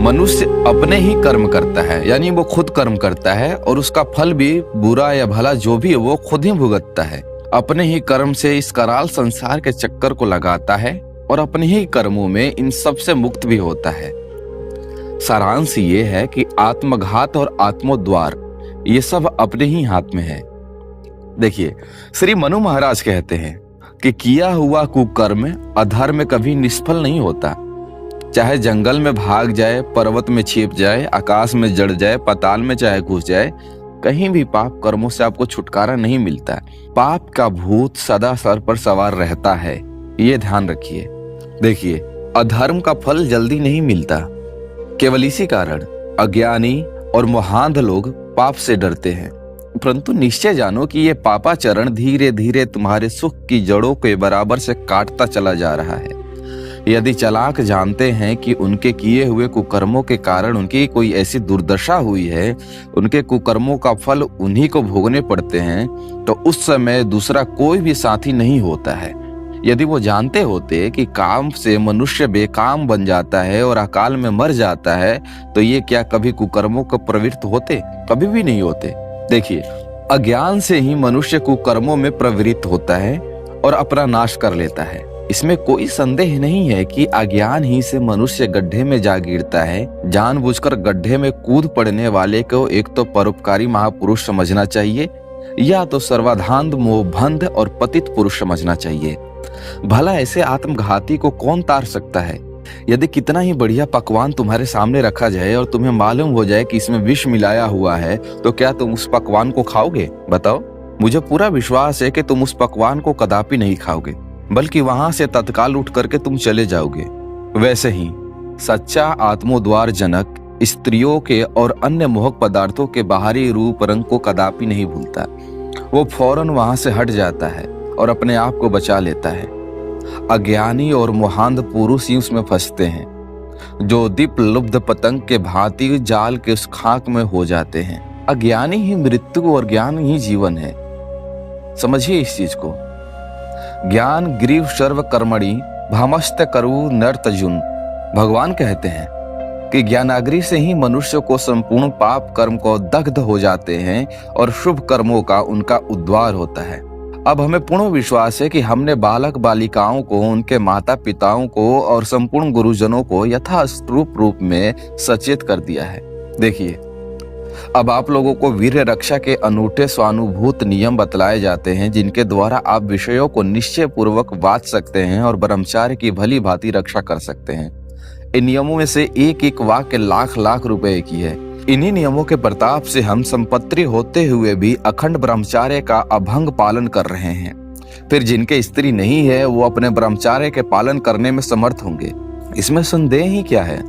मनुष्य अपने ही कर्म करता है, यानी वो खुद कर्म करता है और उसका फल भी बुरा या भला जो भी है वो खुद ही भुगतता है। अपने ही कर्म से इस कराल संसार के चक्कर को लगाता है और अपने ही कर्मों में इन सब से मुक्त भी होता है। सारांश ये है कि आत्मघात और आत्मोद्वार ये सब अपने ही हाथ में है। देखिए, श्री मनु महाराज कहते हैं कि किया हुआ कुकर्म अधर्म कभी निष्फल नहीं होता। चाहे जंगल में भाग जाए, पर्वत में छिप जाए, आकाश में जड़ जाए, पाताल में चाहे घुस जाए, कहीं भी पाप कर्मों से आपको छुटकारा नहीं मिलता। पाप का भूत सदा सर पर सवार रहता है, ये ध्यान रखिए। देखिए, अधर्म का फल जल्दी नहीं मिलता। केवल इसी कारण अज्ञानी और मोहांध लोग पाप से डरते हैं। परंतु निश्चय जानो कि ये पापाचरण धीरे धीरे तुम्हारे सुख की जड़ों के बराबर से काटता चला जा रहा है। यदि चालाक जानते हैं कि उनके किए हुए कुकर्मों के कारण उनकी कोई ऐसी दुर्दशा हुई है, उनके कुकर्मों का फल उन्हीं को भोगने पड़ते हैं, तो उस समय दूसरा कोई भी साथी नहीं होता है। यदि वो जानते होते कि काम से मनुष्य बेकाम बन जाता है और अकाल में मर जाता है, तो ये क्या कभी कुकर्मों को प्रवृत्त होते? कभी भी नहीं होते। देखिए, अज्ञान से ही मनुष्य कुकर्मों में प्रवृत्त होता है और अपना नाश कर लेता है। इसमें कोई संदेह नहीं है कि अज्ञान ही से मनुष्य गड्ढे में जा गिरता है। जानबूझकर गड्ढे में कूद पड़ने वाले को एक तो परोपकारी महापुरुष समझना चाहिए या तो सर्वाधांत मोहभंध और पतित पुरुष समझना चाहिए। भला ऐसे आत्मघाती को कौन तार सकता है? यदि कितना ही बढ़िया पकवान तुम्हारे सामने रखा जाए और तुम्हें मालूम हो जाए कि इसमें विष मिलाया हुआ है, तो क्या तुम उस पकवान को खाओगे? बताओ। मुझे पूरा विश्वास है कि तुम उस पकवान को कदापि नहीं खाओगे, बल्कि वहां से तत्काल उठ करके तुम चले जाओगे। वैसे ही सच्चा आत्मोद्वार जनक स्त्रियों के और अन्य मोहक पदार्थों के बाहरी रूप रंग को कदापि नहीं भूलता। वो फौरन वहां से हट जाता है और अपने आप को बचा लेता है। अज्ञानी और मोहांध पुरुष ही उसमें फंसते हैं, जो दीप लुब्ध पतंग के भांति जाल के उस खाक में हो जाते हैं। अज्ञानी ही मृत्यु और ज्ञान ही जीवन है। समझिए इस चीज को। ज्ञान ग्रीव सर्व कर्मणि भामस्त करु नर्तजुन। भगवान कहते हैं कि ज्ञानाग्नि से ही मनुष्य को संपूर्ण पाप कर्म को दग्ध हो जाते हैं और शुभ कर्मों का उनका उद्धार होता है। अब हमें पूर्ण विश्वास है कि हमने बालक बालिकाओं को, उनके माता पिताओं को और संपूर्ण गुरुजनों को यथारूप रूप में सचेत कर दिया है। देखिए, अब आप लोगों को वीर्य रक्षा के अनूठे स्वानुभूत नियम बतलाए जाते हैं, जिनके द्वारा आप विषयों को निश्चय पूर्वक बांट सकते हैं और ब्रह्मचार्य की भली भांति रक्षा कर सकते हैं। इन नियमों में से एक एक वाक्य लाख लाख रुपए की है। इन्हीं नियमों के प्रताप से हम संपत्ति होते हुए भी अखंड ब्रह्मचार्य का अभंग पालन कर रहे हैं। फिर जिनके स्त्री नहीं है, वो अपने ब्रह्मचार्य के पालन करने में समर्थ होंगे। इसमें संदेह ही क्या है?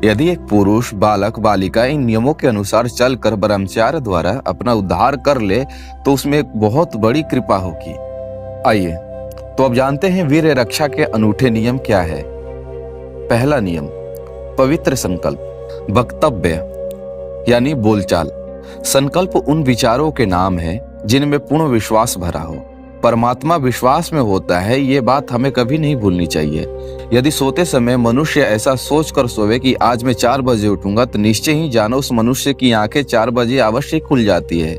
यदि एक पुरुष, बालक, बालिका इन नियमों के अनुसार चलकर ब्रह्मचार्य द्वारा अपना उद्धार कर ले, तो उसमें एक बहुत बड़ी कृपा होगी। आइए, तो अब जानते हैं वीर्य रक्षा के अनूठे नियम क्या है। पहला नियम, पवित्र संकल्प। वक्तव्य यानी बोलचाल। संकल्प उन विचारों के नाम है जिनमें पूर्ण विश्वास भरा हो। परमात्मा विश्वास में होता है, ये बात हमें कभी नहीं भूलनी चाहिए। यदि सोते समय मनुष्य ऐसा सोचकर सोवे कि आज मैं 4 बजे उठूंगा, तो निश्चय ही जानो उस मनुष्य की आंखें 4 बजे अवश्य खुल जाती है।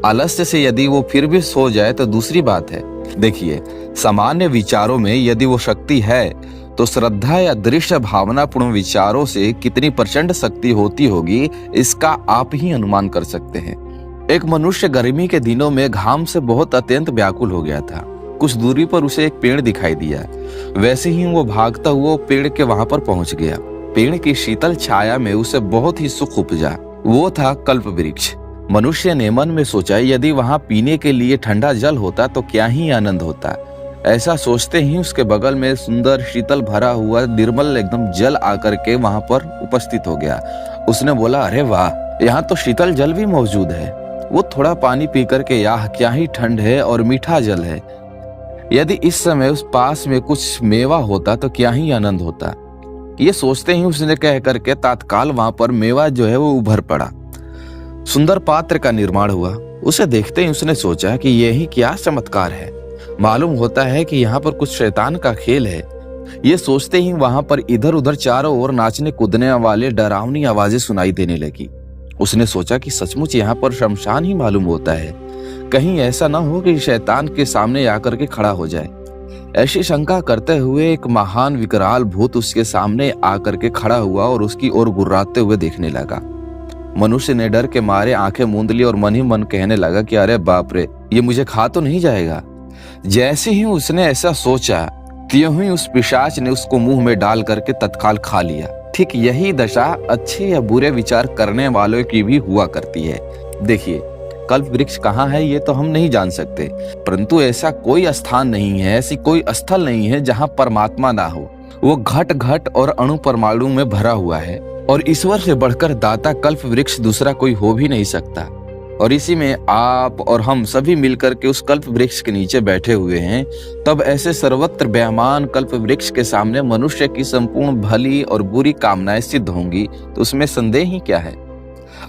आलस्य से यदि वो फिर भी सो जाए तो दूसरी बात है। देखिए, सामान्य विचारों में यदि वो शक्ति है, तो श्रद्धा या दृश्य भावनापूर्ण विचारों से कितनी प्रचंड शक्ति होती होगी, इसका आप ही अनुमान कर सकते हैं। एक मनुष्य गर्मी के दिनों में घाम से बहुत अत्यंत व्याकुल हो गया था। कुछ दूरी पर उसे एक पेड़ दिखाई दिया। वैसे ही वो भागता हुआ पेड़ के वहां पर पहुंच गया। पेड़ की शीतल छाया में उसे बहुत ही सुख उपजा। वो था कल्प वृक्ष। मनुष्य ने मन में सोचा, यदि वहां पीने के लिए ठंडा जल होता तो क्या ही आनंद होता। ऐसा सोचते ही उसके बगल में सुंदर शीतल भरा हुआ निर्मल एकदम जल आकर के वहां पर उपस्थित हो गया। उसने बोला, अरे वाह, यहाँ तो शीतल जल भी मौजूद है। वो थोड़ा पानी पी करके, याह क्या ही ठंड है और मीठा जल है। यदि इस समय उस पास में कुछ मेवा होता तो क्या ही आनंद होता। ये सोचते ही उसने कह करके तत्काल वहां पर मेवा जो है वो उभर पड़ा। सुंदर पात्र का निर्माण हुआ। उसे देखते ही उसने सोचा कि यही क्या चमत्कार है। मालूम होता है कि यहाँ पर कुछ शैतान का खेल है। ये सोचते ही वहां पर इधर उधर चारों ओर नाचने कूदने वाले डरावनी आवाजें सुनाई देने लगी। उसने सोचा कि सचमुच यहाँ पर शमशान ही मालूम होता है, कहीं ऐसा ना हो कि शैतान के सामने आकर के खड़ा हो जाए। ऐसी शंका करते हुए एक महान विकराल भूत उसके सामने आकर के खड़ा हुआ और उसकी ओर गुर्राते हुए देखने लगा। मनुष्य ने डर के मारे आंखें मूंद ली और मन ही मन कहने लगा कि अरे बाप रे, ये मुझे खा तो नहीं जाएगा। जैसे ही उसने ऐसा सोचा, त्यों ही उस पिशाच ने उसको मुंह में डाल करके तत्काल खा लिया। ठीक यही दशा अच्छे या बुरे विचार करने वालों की भी हुआ करती है। देखिए, कल्प वृक्ष कहाँ है ये तो हम नहीं जान सकते, परंतु ऐसा कोई स्थान नहीं है, ऐसी कोई स्थल नहीं है जहाँ परमात्मा ना हो। वो घट घट और अणु परमाणु में भरा हुआ है और ईश्वर से बढ़कर दाता कल्प वृक्ष दूसरा कोई हो भी नहीं सकता। और इसी में आप और हम सभी मिलकर के उस कल्प वृक्ष के नीचे बैठे हुए हैं। तब ऐसे सर्वत्र व्यमान कल्प वृक्ष के सामने मनुष्य की संपूर्ण भली और बुरी कामनाएं सिद्ध होंगी, तो उसमें संदेह ही क्या है।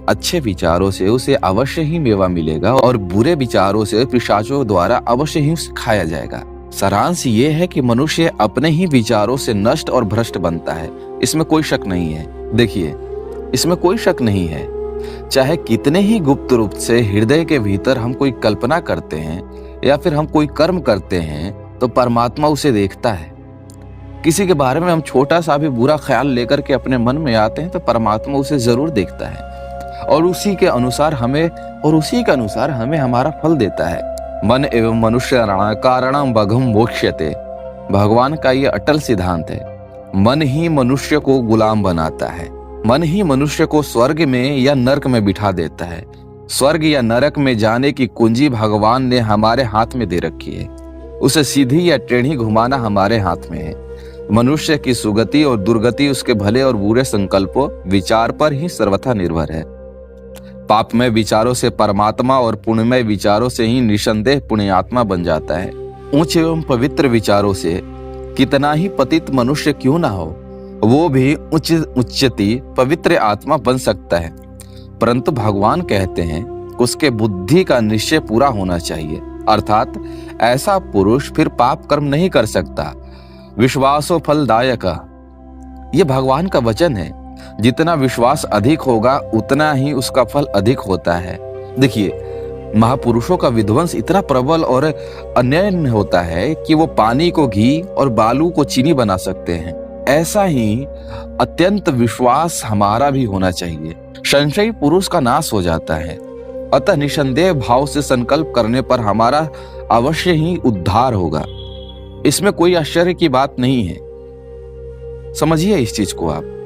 अच्छे विचारों से उसे अवश्य ही मेवा मिलेगा और बुरे विचारों से पिशाचों द्वारा अवश्य ही उसे खाया जाएगा। सारांश ये है कि मनुष्य अपने ही विचारों से नष्ट और भ्रष्ट बनता है, इसमें कोई शक नहीं है। देखिए, इसमें कोई शक नहीं है, चाहे कितने ही गुप्त रूप से हृदय के भीतर हम कोई कल्पना करते हैं या फिर हम कोई कर्म करते हैं, तो परमात्मा उसे देखता है। किसी के बारे में हम छोटा सा भी बुरा ख्याल लेकर के अपने मन में आते हैं तो परमात्मा उसे जरूर देखता है और उसी के अनुसार हमें हमारा फल देता है। मन एवं मनुष्य कारणम बघम मोक्ष्यते, भगवान का ये अटल सिद्धांत है। मन ही मनुष्य को गुलाम बनाता है, मन ही मनुष्य को स्वर्ग में या नरक में बिठा देता है। स्वर्ग या नरक में जाने की कुंजी भगवान ने हमारे हाथ में दे रखी है, उसे सीधी या टेढ़ी घुमाना हमारे हाथ में है। मनुष्य की सुगति और दुर्गति उसके भले और बुरे संकल्पों विचार पर ही सर्वथा निर्भर है। पापमय विचारों से परमात्मा और पुण्यमय विचारों से ही निसंदेह पुण्यात्मा बन जाता है। ऊंचे एवं पवित्र विचारों से कितना ही पतित मनुष्य क्यों ना हो, वो भी उच्चती पवित्र आत्मा बन सकता है। परंतु भगवान कहते हैं कि उसके बुद्धि का निश्चय पूरा होना चाहिए, अर्थात ऐसा पुरुष फिर पाप कर्म नहीं कर सकता। विश्वासो फलदायक, ये भगवान का वचन है। जितना विश्वास अधिक होगा उतना ही उसका फल अधिक होता है। देखिए, महापुरुषों का विध्वंस इतना प्रबल और अन्यायी होता है कि वो पानी को घी और बालू को चीनी बना सकते हैं। ऐसा ही अत्यंत विश्वास हमारा भी होना चाहिए। संशयी पुरुष का नाश हो जाता है। अतः निसंदेह भाव से संकल्प करने पर हमारा अवश्य ही उद्धार होगा, इसमें कोई आश्चर्य की बात नहीं है। समझिए इस चीज को आप।